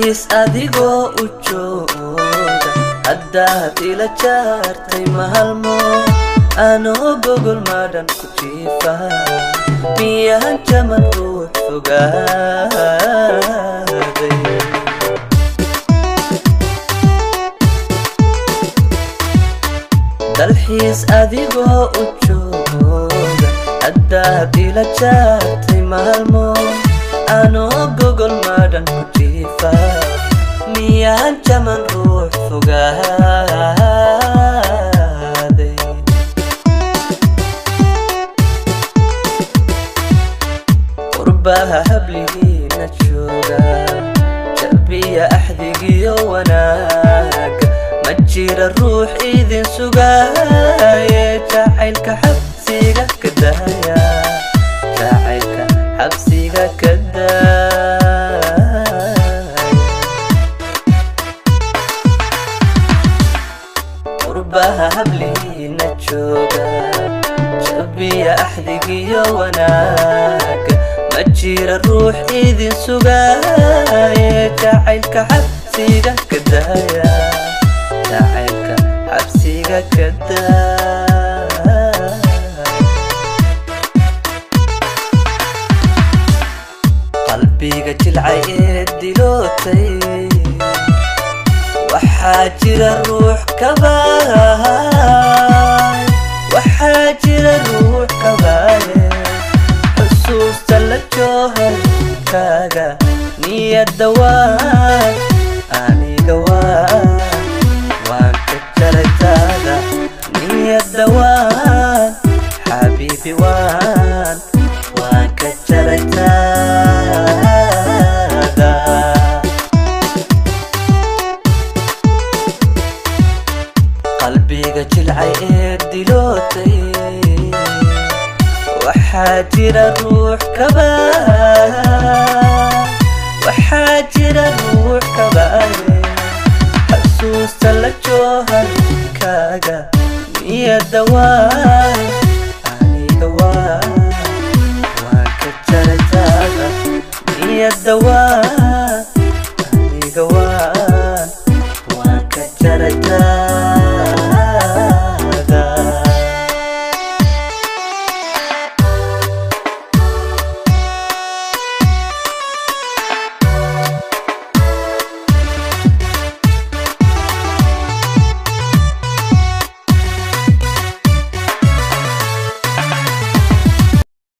dalxiis adigoo u jooga haddaad ila jaartay mahalmo anoo gogol madhan ku jiifa miyaan jaman ruux fogaaday dalxiis adigoo u jooga haddaad ila jaartay mahalmo anoo gogol madhan ku jiifa miyaan jaman ruux fogaaday qurbaha hablihiina jooga jalbiya axdigiyo wanaaga ma jira ruux idin sugaaye jacaylka xabsiga ka daaya jacaylka xabsiga ka daaya qurbaha hablihiina jooga jalbiya axdigiyo wanaaga ma jira ruux idin sugaaye jacaylka xabsiga ka daaya jacaylka xabsiga ka daaya qalbiga jilcay ee dilootay waxaa jira ruux kabaay waxaa jira ruux kabaaye xusuusta la jooharkaaga niyadda waan aniga waan ka jaraytaada niyadda waan xabiibi waan ka jaraytaada qalbiga jilcay ee dilootay waxaa jira ruux kabaa waxaa jira ruux kabaaye xusuusta la jooharkaaga niyadda waan aniga waan ka jaraytaada niyadda waan